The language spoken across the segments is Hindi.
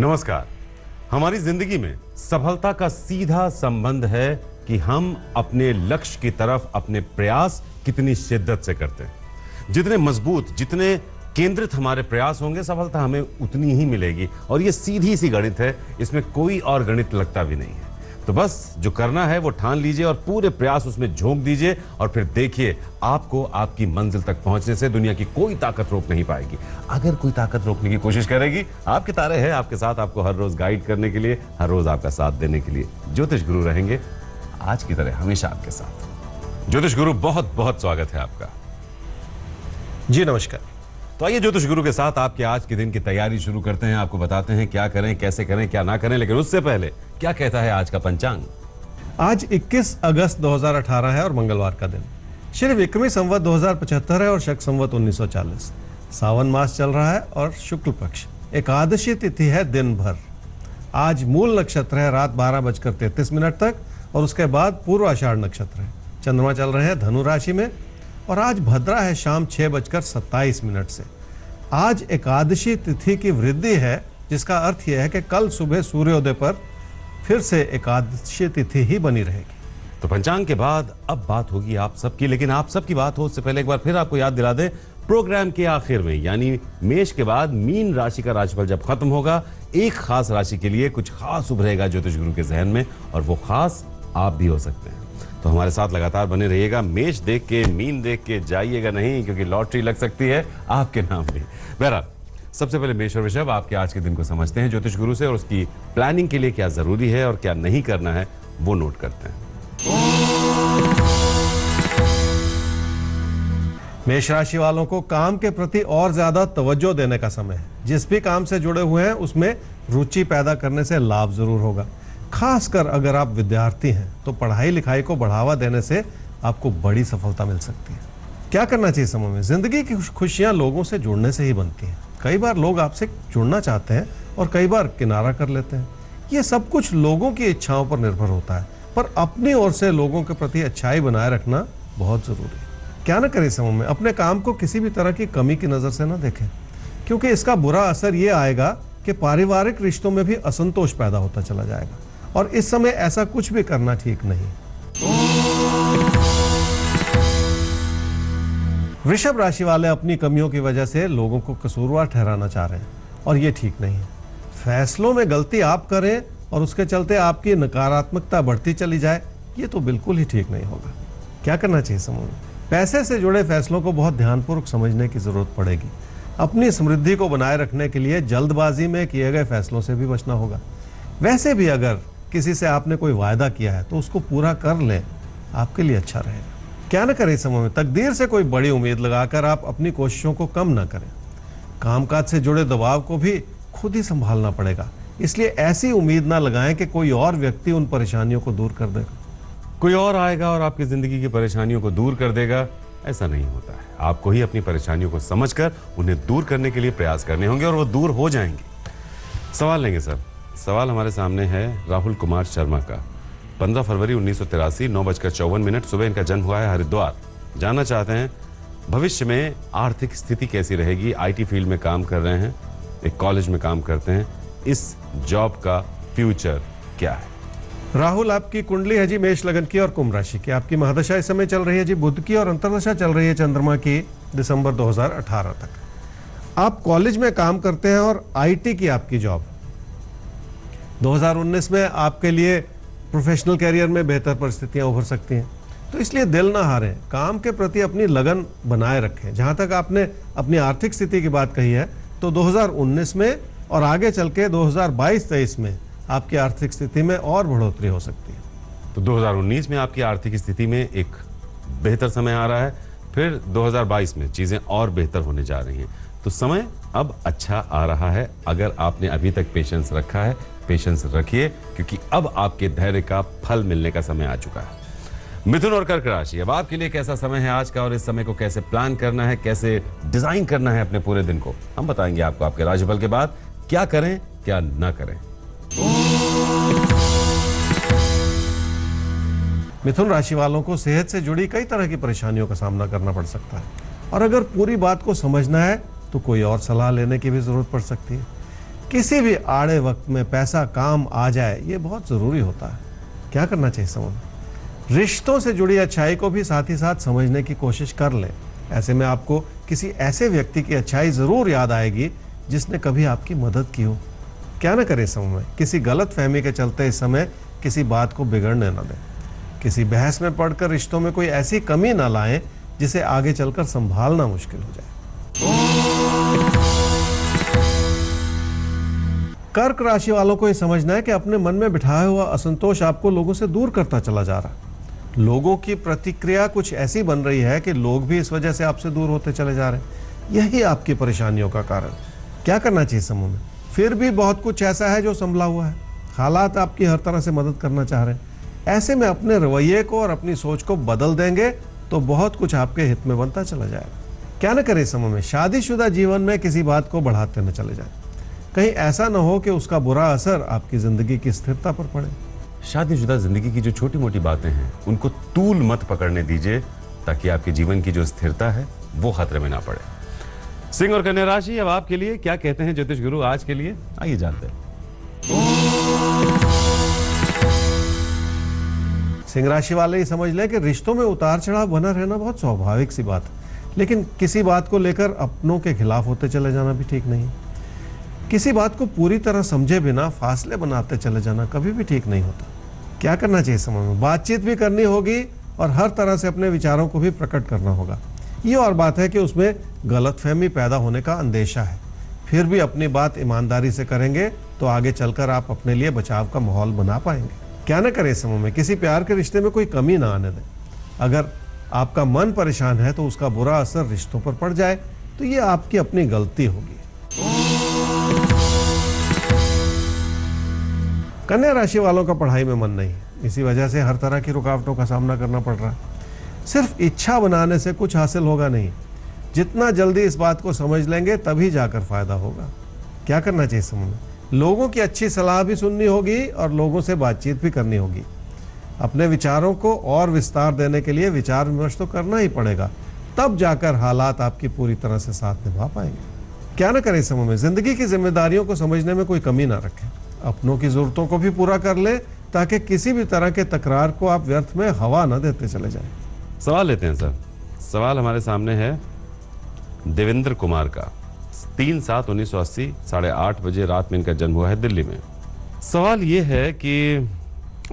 नमस्कार। हमारी जिंदगी में सफलता का सीधा संबंध है कि हम अपने लक्ष्य की तरफ अपने प्रयास कितनी शिद्दत से करते हैं। जितने मजबूत, जितने केंद्रित हमारे प्रयास होंगे, सफलता हमें उतनी ही मिलेगी। और ये सीधी सी गणित है, इसमें कोई और गणित लगता भी नहीं है। तो बस जो करना है वो ठान लीजिए और पूरे प्रयास उसमें झोंक दीजिए और फिर देखिए आपको आपकी मंजिल तक पहुंचने से दुनिया की कोई ताकत रोक नहीं पाएगी। अगर कोई ताकत रोकने की कोशिश करेगी, आपके तारे हैं आपके साथ, आपको हर रोज गाइड करने के लिए, हर रोज आपका साथ देने के लिए ज्योतिष गुरु रहेंगे आज की तरह हमेशा आपके साथ। ज्योतिष गुरु, बहुत बहुत स्वागत है आपका। जी नमस्कार। तो आइए ज्योतिष गुरु के साथ आपके आज के दिन की तैयारी शुरू करते हैं। आपको बताते हैं क्या करें, कैसे करें, क्या ना करें, लेकिन उससे पहले क्या कहता है आज का पंचांग। आज 21 अगस्त 2018 है और मंगलवार का दिन। श्री विक्रमी संवत 2075 है और शक संवत 1940। सावन मास चल रहा है और शुक्ल पक्ष, एकादशी तिथि है दिन भर। आज मूल नक्षत्र है रात 12:33 तक और उसके बाद पूर्व आषाढ़ नक्षत्र है। चंद्रमा चल रहे हैं धनु राशि में और आज भद्रा है शाम 6:27 से। आज एकादशी तिथि की वृद्धि है, जिसका अर्थ यह है कि कल सुबह सूर्योदय पर फिर से एकादशी तिथि ही बनी रहेगी। तो पंचांग के बाद अब बात होगी आप सबकी, लेकिन आप सबकी बात हो उससे पहले एक बार फिर आपको याद दिला दें, प्रोग्राम के आखिर में यानी मेष के बाद मीन राशि का राशिफल जब खत्म होगा, एक खास राशि के लिए कुछ खास उभरेगा ज्योतिष गुरु के जहन में और वो खास आप भी हो सकते हैं। तो हमारे साथ लगातार बने रहिएगा। मेष देख के, मीन देख के जाइएगा नहीं, क्योंकि लॉटरी लग सकती है आपके नाम भी। बहरहाल सबसे पहले मेष और वृषभ आपके आज के दिन को समझते हैं ज्योतिष गुरु से और उसकी प्लानिंग के लिए क्या जरूरी है और क्या नहीं करना है वो नोट करते हैं। मेष राशि वालों को काम के प्रति और ज्यादा तवज्जो देने का समय है। जिस भी काम से जुड़े हुए हैं उसमें रुचि पैदा करने से लाभ जरूर होगा। खासकर अगर आप विद्यार्थी हैं तो पढ़ाई लिखाई को बढ़ावा देने से आपको बड़ी सफलता मिल सकती है। क्या करना चाहिए समय में? जिंदगी की खुशियां लोगों से जुड़ने से ही बनती हैं। कई बार लोग आपसे जुड़ना चाहते हैं और कई बार किनारा कर लेते हैं। ये सब कुछ लोगों की इच्छाओं पर निर्भर होता है, पर अपनी ओर से लोगों के प्रति अच्छाई बनाए रखना बहुत जरूरी है। क्या ना करें समय में? अपने काम को किसी भी तरह की कमी की नजर से ना देखें, क्योंकि इसका बुरा असर ये आएगा कि पारिवारिक रिश्तों में भी असंतोष पैदा होता चला जाएगा और इस समय ऐसा कुछ भी करना ठीक नहीं। वृषभ राशि वाले अपनी कमियों की वजह से लोगों को कसूरवार ठहराना चाह रहे हैं और ये ठीक नहीं है। फैसलों में गलती आप करें और उसके चलते आपकी नकारात्मकता बढ़ती चली जाए, ये तो बिल्कुल ही ठीक नहीं होगा। क्या करना चाहिए समूह में? पैसे से जुड़े फैसलों को बहुत ध्यानपूर्वक समझने की जरूरत पड़ेगी। अपनी समृद्धि को बनाए रखने के लिए जल्दबाजी में किए गए फैसलों से भी बचना होगा। वैसे भी अगर किसी से आपने कोई वायदा किया है तो उसको पूरा कर लें, आपके लिए अच्छा रहेगा। क्या न करें समय में? तकदीर से कोई बड़ी उम्मीद लगाकर आप अपनी कोशिशों को कम ना करें। कामकाज से जुड़े दबाव को भी खुद ही संभालना पड़ेगा, इसलिए ऐसी उम्मीद ना लगाएं कि कोई और व्यक्ति उन परेशानियों को दूर कर देगा। कोई और आएगा और आपकी जिंदगी की परेशानियों को दूर कर देगा, ऐसा नहीं होता है। आपको ही अपनी परेशानियों को समझकर उन्हें दूर करने के लिए प्रयास करने होंगे और वो दूर हो जाएंगे। सवाल लेंगे सर। सवाल हमारे सामने है राहुल कुमार शर्मा का। 15 फरवरी 1983 9:54 सुबह इनका जन्म हुआ है हरिद्वार। जानना चाहते हैं भविष्य में आर्थिक स्थिति कैसी रहेगी। आईटी फील्ड में काम कर रहे हैं, एक कॉलेज में काम करते हैं। इस जॉब का फ्यूचर क्या है? राहुल, आपकी कुंडली है जी मेष लगन की और कुंभ राशि की। आपकी महादशा इस समय चल रही है जी बुध की और अंतर्दशा चल रही है चंद्रमा की दिसंबर 2018 तक। आप कॉलेज में काम करते हैं और आईटी की आपकी जॉब। 2019 में आपके लिए प्रोफेशनल कैरियर में बेहतर परिस्थितियां उभर सकती हैं, तो इसलिए दिल ना हारें। काम के प्रति अपनी लगन बनाए रखें। जहां तक आपने अपनी आर्थिक स्थिति की बात कही है, तो 2019 में और आगे चल के 2022-23 में आपकी आर्थिक स्थिति में और बढ़ोतरी हो सकती है। तो 2019 में आपकी आर्थिक स्थिति में एक बेहतर समय आ रहा है, फिर 2022 में चीजें और बेहतर होने जा रही हैं। तो समय अब अच्छा आ रहा है। अगर आपने अभी तक पेशेंस रखा है, पेशेंस रखिए, क्योंकि अब आपके धैर्य का फल मिलने का समय आ चुका है। मिथुन और कर्क राशि, अब आपके लिए कैसा समय है आज का और इस समय को कैसे प्लान करना है, कैसे डिजाइन करना है अपने पूरे दिन को, हम बताएंगे आपको आपके राशिफल के बाद। क्या करें, क्या ना करें। मिथुन राशि वालों को सेहत से जुड़ी कई तरह की परेशानियों का सामना करना पड़ सकता है और अगर पूरी बात को समझना है तो कोई और सलाह लेने की भी जरूरत पड़ सकती है। किसी भी आड़े वक्त में पैसा काम आ जाए, ये बहुत ज़रूरी होता है। क्या करना चाहिए समझ में? रिश्तों से जुड़ी अच्छाई को भी साथ ही साथ समझने की कोशिश कर लें। ऐसे में आपको किसी ऐसे व्यक्ति की अच्छाई ज़रूर याद आएगी जिसने कभी आपकी मदद की हो। क्या ना करें समय में? किसी गलत फहमी के चलते इस समय किसी बात को बिगड़ने ना दें। किसी बहस में पड़कर रिश्तों में कोई ऐसी कमी ना लाएं जिसे आगे चलकर संभालना मुश्किल हो जाए। कर्क राशि वालों को यह समझना है कि अपने मन में बिठाया हुआ असंतोष आपको लोगों से दूर करता चला जा रहा है। लोगों की प्रतिक्रिया कुछ ऐसी बन रही है कि लोग भी इस वजह से आपसे दूर होते चले जा रहे हैं। यही आपकी परेशानियों का कारण। क्या करना चाहिए समूह में? फिर भी बहुत कुछ ऐसा है जो संभला हुआ है। हालात आपकी हर तरह से मदद करना चाह रहे हैं। ऐसे में अपने रवैये को और अपनी सोच को बदल देंगे तो बहुत कुछ आपके हित में बनता चला जाएगा। क्या न करें समूह में? शादीशुदा जीवन में किसी बात को बढ़ाते न चले जाएं। कहीं ऐसा न हो कि उसका बुरा असर आपकी जिंदगी की स्थिरता पर पड़े। शादीशुदा जिंदगी की जो छोटी मोटी बातें हैं उनको तूल मत पकड़ने दीजिए, ताकि आपके जीवन की जो स्थिरता है वो खतरे में ना पड़े। सिंह और कन्या राशि, अब आपके लिए क्या कहते हैं ज्योतिष गुरु आज के लिए, आइए जानते हैं। सिंह राशि वाले ही समझ लें कि रिश्तों में उतार चढ़ाव बना रहना बहुत स्वाभाविक सी बात है, लेकिन किसी बात को लेकर अपनों के खिलाफ होते चले जाना भी ठीक नहीं। किसी बात को पूरी तरह समझे बिना फासले बनाते चले जाना कभी भी ठीक नहीं होता। क्या करना चाहिए समय में? बातचीत भी करनी होगी और हर तरह से अपने विचारों को भी प्रकट करना होगा। ये और बात है कि उसमें गलतफहमी पैदा होने का अंदेशा है। फिर भी अपनी बात ईमानदारी से करेंगे तो आगे चलकर आप अपने लिए बचाव का माहौल बना पाएंगे। क्या न करें समय में? किसी प्यार के रिश्ते में कोई कमी ना आने दें। अगर आपका मन परेशान है तो उसका बुरा असर रिश्तों पर पड़ जाए तो ये आपकी अपनी गलती होगी। कन्या राशि वालों का पढ़ाई में मन नहीं, इसी वजह से हर तरह की रुकावटों का सामना करना पड़ रहा है। सिर्फ इच्छा बनाने से कुछ हासिल होगा नहीं। जितना जल्दी इस बात को समझ लेंगे तभी जाकर फायदा होगा। क्या करना चाहिए समझ में? लोगों की अच्छी सलाह भी सुननी होगी और लोगों से बातचीत भी करनी होगी। अपने विचारों को और विस्तार देने के लिए विचार विमर्श तो करना ही पड़ेगा, तब जाकर हालात आपकी पूरी तरह से साथ निभा पाएंगे। क्या न करें समूह में? जिंदगी की जिम्मेदारियों को समझने में कोई कमी ना रखें। अपनों की जरूरतों को भी पूरा कर ले ताकि किसी भी तरह के तकरार को आप व्यर्थ में हवा न देते चले जाएं। सवाल लेते हैं सर। सवाल हमारे सामने है देवेंद्र कुमार का। 3/7/1980 8:30 बजे रात में इनका जन्म हुआ है दिल्ली में। सवाल ये है कि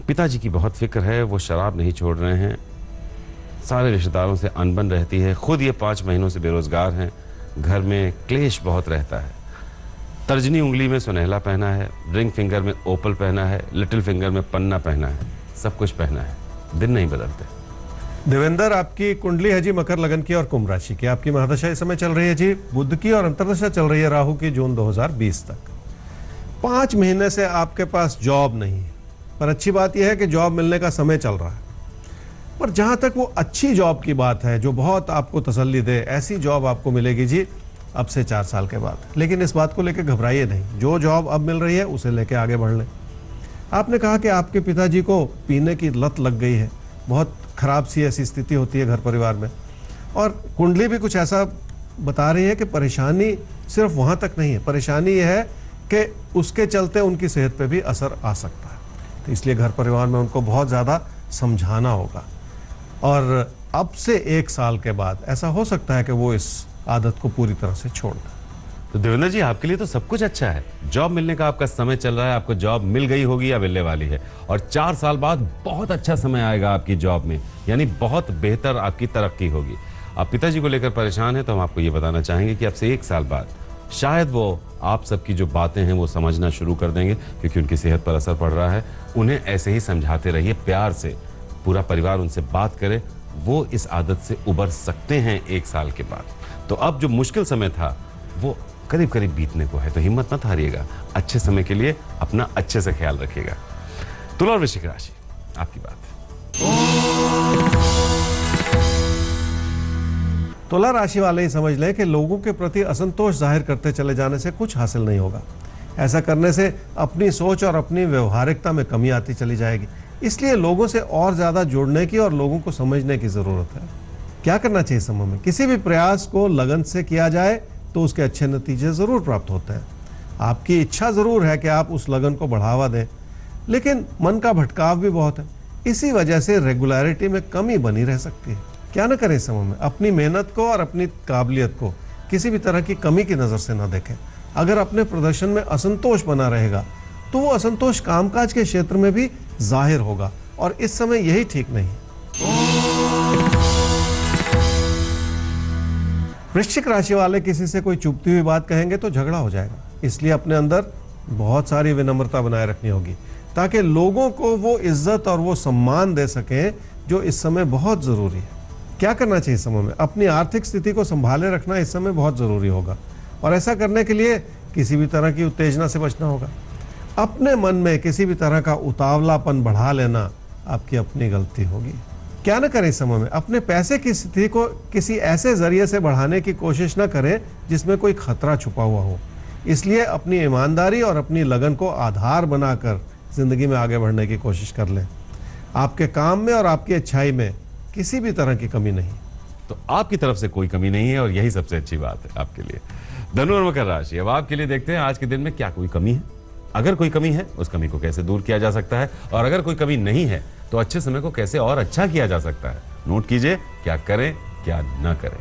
पिताजी की बहुत फिक्र है, वो शराब नहीं छोड़ रहे हैं, सारे रिश्तेदारों से अनबन रहती है, खुद ये 5 महीनों से बेरोजगार हैं, घर में क्लेश बहुत रहता है। तर्जनी उंगली में सुनहला पहना है, रिंग फिंगर में ओपल पहना है, लिटिल फिंगर में पन्ना पहना है, सब कुछ पहना है, दिन नहीं बदलते। देवेंद्र, आपकी कुंडली है जी मकर लगन की और कुंभ राशि की। आपकी महादशा इस समय चल रही है जी बुध की और अंतर्दशा चल रही है राहु की जून 2020 तक। 5 महीने से आपके पास जॉब नहीं है, पर अच्छी बात यह है कि जॉब मिलने का समय चल रहा है। पर जहां तक वो अच्छी जॉब की बात है जो बहुत आपको तसल्ली दे, ऐसी जॉब आपको मिलेगी जी अब से 4 साल के बाद। लेकिन इस बात को लेकर घबराइए नहीं, जो जॉब अब मिल रही है उसे लेकर आगे बढ़ लें। आपने कहा कि आपके पिताजी को पीने की लत लग गई है, बहुत खराब सी ऐसी स्थिति होती है घर परिवार में, और कुंडली भी कुछ ऐसा बता रही है कि परेशानी सिर्फ वहां तक नहीं है, परेशानी यह है कि उसके चलते उनकी सेहत पे भी असर आ सकता है। तो इसलिए घर परिवार में उनको बहुत ज़्यादा समझाना होगा, और अब से 1 साल के बाद ऐसा हो सकता है कि वो इस आदत को पूरी तरह से छोड़ दें। तो देवेंद्र जी, आपके लिए तो सब कुछ अच्छा है। जॉब मिलने का आपका समय चल रहा है, आपको जॉब मिल गई होगी या मिलने वाली है, और 4 साल बाद बहुत अच्छा समय आएगा आपकी जॉब में, यानी बहुत बेहतर आपकी तरक्की होगी। आप पिताजी को लेकर परेशान हैं तो हम आपको ये बताना चाहेंगे कि अब से 1 साल बाद शायद वो आप सबकी जो बातें हैं वो समझना शुरू कर देंगे, क्योंकि उनकी सेहत पर असर पड़ रहा है। उन्हें ऐसे ही समझाते रहिए, प्यार से, पूरा परिवार उनसे बात करे, वो इस आदत से उबर सकते हैं 1 साल के बाद। तो अब जो मुश्किल समय था वो करीब करीब बीतने को है, तो हिम्मत मत हारिएगा, अच्छे समय के लिए अपना अच्छे से ख्याल रखिएगा। तुला और वृश्चिक राशि, आपकी बात। तुला राशि वाले ही समझ लें कि लोगों के प्रति असंतोष जाहिर करते चले जाने से कुछ हासिल नहीं होगा। ऐसा करने से अपनी सोच और अपनी व्यवहारिकता में कमी आती चली जाएगी। इसलिए लोगों से और ज्यादा जुड़ने की और लोगों को समझने की जरूरत है। क्या करना चाहिए समय में? किसी भी प्रयास को लगन से किया जाए तो उसके अच्छे नतीजे जरूर प्राप्त होते हैं। आपकी इच्छा जरूर है कि आप उस लगन को बढ़ावा दें, लेकिन मन का भटकाव भी बहुत है। इसी वजह से रेगुलरिटी में कमी बनी रह सकती है। क्या न करें इस समय में, अपनी मेहनत को और अपनी काबिलियत को किसी भी तरह की कमी की नज़र से न देखें। अगर अपने प्रदर्शन में असंतोष बना रहेगा तो वो असंतोष कामकाज के क्षेत्र में भी जाहिर होगा, और इस समय यही ठीक नहीं। वृश्चिक राशि वाले किसी से कोई चुभती हुई बात कहेंगे तो झगड़ा हो जाएगा, इसलिए अपने अंदर बहुत सारी विनम्रता बनाए रखनी होगी ताकि लोगों को वो इज्जत और वो सम्मान दे सकें जो इस समय बहुत ज़रूरी है। क्या करना चाहिए इस समय में, अपनी आर्थिक स्थिति को संभाले रखना इस समय बहुत ज़रूरी होगा, और ऐसा करने के लिए किसी भी तरह की उत्तेजना से बचना होगा। अपने मन में किसी भी तरह का उतावलापन बढ़ा लेना आपकी अपनी गलती होगी। क्या न करें इस समय में, अपने पैसे की स्थिति को किसी ऐसे जरिए से बढ़ाने की कोशिश न करें जिसमें कोई खतरा छुपा हुआ हो। इसलिए अपनी ईमानदारी और अपनी लगन को आधार बनाकर जिंदगी में आगे बढ़ने की कोशिश कर लें। आपके काम में और आपकी अच्छाई में किसी भी तरह की कमी नहीं। तो आपकी तरफ से कोई कमी नहीं है और यही सबसे अच्छी बात है आपके लिए। धनु और मकर राशि, अब आपके लिए देखते हैं आज के दिन में क्या कोई कमी है। अगर कोई कमी है उस कमी को कैसे दूर किया जा सकता है, और अगर कोई कमी नहीं है तो अच्छे समय को कैसे और अच्छा किया जा सकता है। नोट कीजिए क्या करें क्या ना करें।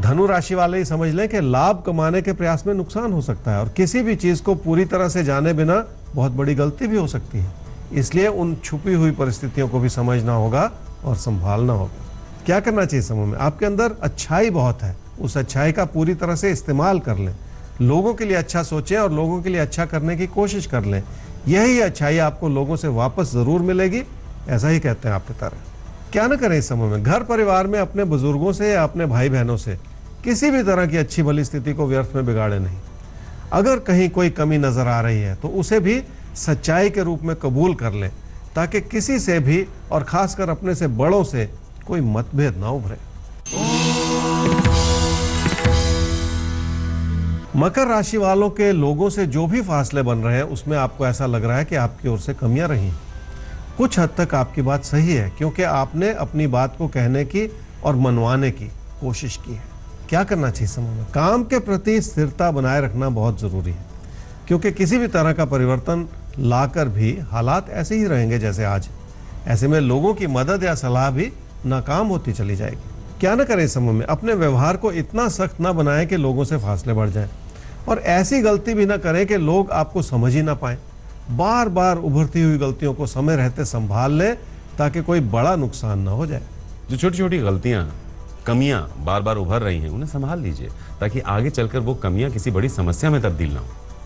धनु राशि वाले ही समझ लें कि लाभ कमाने के प्रयास में नुकसान हो सकता है, और किसी भी चीज को पूरी तरह से जाने बिना बहुत बड़ी गलती भी हो सकती है। इसलिए उन छुपी हुई परिस्थितियों को भी समझना होगा और संभालना होगा। क्या करना चाहिए समय में, आपके अंदर अच्छाई बहुत है, उस अच्छाई का पूरी तरह से इस्तेमाल कर लें। लोगों के लिए अच्छा सोचें और लोगों के लिए अच्छा करने की कोशिश कर लें। यही अच्छाई आपको लोगों से वापस जरूर मिलेगी, ऐसा ही कहते हैं आपकी तरह। क्या न करें इस समय में, घर परिवार में अपने बुजुर्गों से या अपने भाई बहनों से किसी भी तरह की अच्छी भली स्थिति को व्यर्थ में बिगाड़े नहीं। अगर कहीं कोई कमी नजर आ रही है तो उसे भी सच्चाई के रूप में कबूल कर लें, ताकि किसी से भी और खासकर अपने से बड़ों से कोई मतभेद ना उभरे। मकर राशि वालों के लोगों से जो भी फासले बन रहे हैं उसमें आपको ऐसा लग रहा है कि आपकी ओर से कमियां रही। कुछ हद तक आपकी बात सही है, क्योंकि आपने अपनी बात को कहने की और मनवाने की कोशिश की है। क्या करना चाहिए समय में, काम के प्रति स्थिरता बनाए रखना बहुत जरूरी है, क्योंकि किसी भी तरह का परिवर्तन लाकर भी हालात ऐसे ही रहेंगे जैसे आज। ऐसे में लोगों की मदद या सलाह भी नाकाम होती चली जाएगी। क्या न करें समय में, अपने व्यवहार को इतना सख्त ना बनाएं कि लोगों से फासले बढ़ जाएं, और ऐसी गलती भी ना करें कि लोग आपको समझ ही ना पाएं। बार बार उभरती हुई गलतियों को समय रहते संभाल लें ताकि कोई बड़ा नुकसान ना हो जाए। जो छोटी छोटी गलतियां कमियां बार बार उभर रही हैं उन्हें संभाल लीजिए, ताकि आगे चलकर वो कमियां किसी बड़ी समस्या में तब्दील ना हो।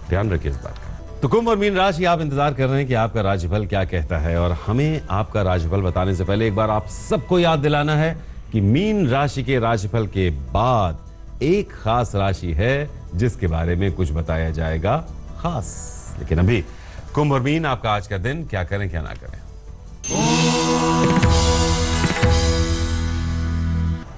ध्यान रखिए इस बात का। तो कुंभ और मीन राशि, आप इंतजार कर रहे हैं कि आपका राशिफल क्या कहता है, और हमें आपका राशिफल बताने से पहले एक बार आप सबको याद दिलाना है कि मीन राशि के राशिफल के बाद एक खास राशि है जिसके बारे में कुछ बताया जाएगा खास। लेकिन अभी कुंभ और मीन, आपका आज का दिन क्या करें क्या ना करें।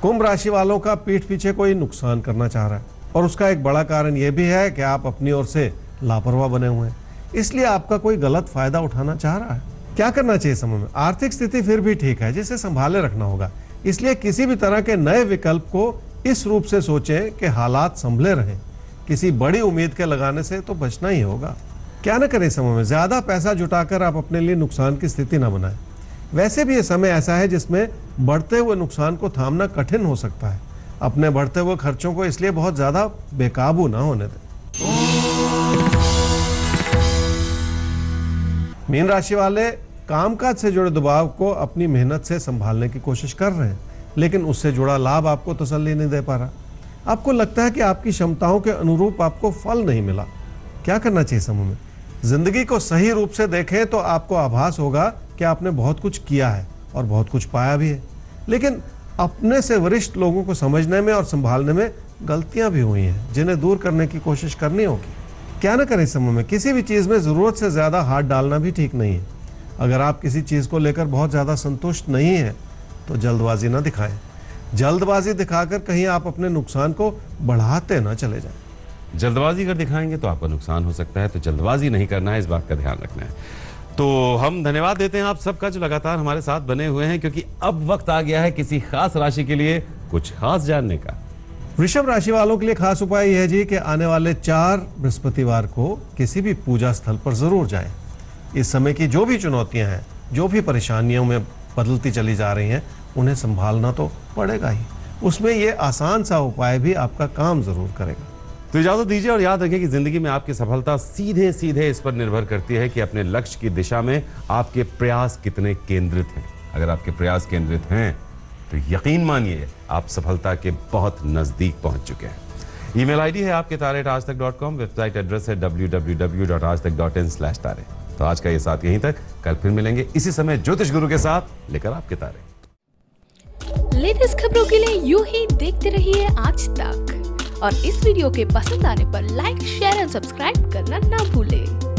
कुंभ राशि वालों का पीठ पीछे कोई नुकसान करना चाह रहा है, और उसका एक बड़ा कारण यह भी है कि आप अपनी ओर से लापरवाह बने हुए हैं, इसलिए आपका कोई गलत फायदा उठाना चाह रहा है। क्या करना चाहिए समय में, आर्थिक स्थिति फिर भी ठीक है जिसे संभाले रखना होगा, इसलिए किसी भी तरह के नए विकल्प को इस रूप से सोचें कि हालात संभले रहें। किसी बड़ी उम्मीद के लगाने से तो बचना ही होगा। क्या न करें समय में, ज्यादा पैसा जुटाकर आप अपने लिए नुकसान की स्थिति न बनाएं। वैसे भी ये समय ऐसा है जिसमें बढ़ते हुए नुकसान को थामना कठिन हो सकता है। अपने बढ़ते हुए खर्चों को इसलिए बहुत ज्यादा बेकाबू ना होने दें। मीन राशि वाले कामकाज से जुड़े दबाव को अपनी मेहनत से संभालने की कोशिश कर रहे हैं, लेकिन उससे जुड़ा लाभ आपको तसल्ली नहीं दे पा रहा। आपको लगता है कि आपकी क्षमताओं के अनुरूप आपको फल नहीं मिला। क्या करना चाहिए समय में, जिंदगी को सही रूप से देखें तो आपको आभास होगा कि आपने बहुत कुछ किया है और बहुत कुछ पाया भी है, लेकिन अपने से वरिष्ठ लोगों को समझने में और संभालने में गलतियां भी हुई हैं जिन्हें दूर करने की कोशिश करनी होगी। क्या न करें समय में, किसी भी चीज में जरूरत से ज्यादा हाथ डालना भी ठीक नहीं है। अगर आप किसी चीज को लेकर बहुत ज्यादा संतुष्ट नहीं है तो जल्दबाजी न दिखाएं। जल्दबाजी दिखाकर कहीं आप अपने नुकसान को बढ़ाते ना चले जाएं। जल्दबाजी कर दिखाएंगे तो आपका नुकसान हो सकता है, तो जल्दबाजी नहीं करना है, इस बात का ध्यान रखना है। तो हम धन्यवाद देते हैं आप सबका जो लगातार हमारे साथ बने हुए हैं, क्योंकि अब वक्त आ गया है किसी खास राशि के लिए कुछ खास जानने का। वृषभ राशि वालों के लिए खास उपाय यह है जी कि आने वाले 4 बृहस्पतिवार को किसी भी पूजा स्थल पर जरूर जाएं। इस समय की जो भी चुनौतियां हैं, जो भी परेशानियों में बदलती चली जा रही हैं, उन्हें संभालना तो पड़ेगा ही। उसमें ये आसान सा उपाय भी आपका काम जरूर करेगा। तो इजाजत दीजिए और याद रखें कि जिंदगी में आपकी सफलता सीधे सीधे इस पर निर्भर करती है कि अपने लक्ष्य की दिशा में आपके प्रयास कितने केंद्रित हैं। अगर आपके प्रयास केंद्रित हैं तो यकीन मानिए आप सफलता के बहुत नजदीक पहुंच चुके हैं। ईमेल आईडी है आपके तारे@aajtak.com, वेबसाइट एड्रेस है www.aajtak.in/तारे। तो आज का ये साथ यहीं तक, कल फिर मिलेंगे इसी समय ज्योतिष गुरु के साथ लेकर आपके तारे। लेटेस्ट खबरों के लिए यूं ही देखते रहिए आज तक और इस वीडियो के पसंद आने पर लाइक, शेयर एंड सब्सक्राइब करना ना भूलें।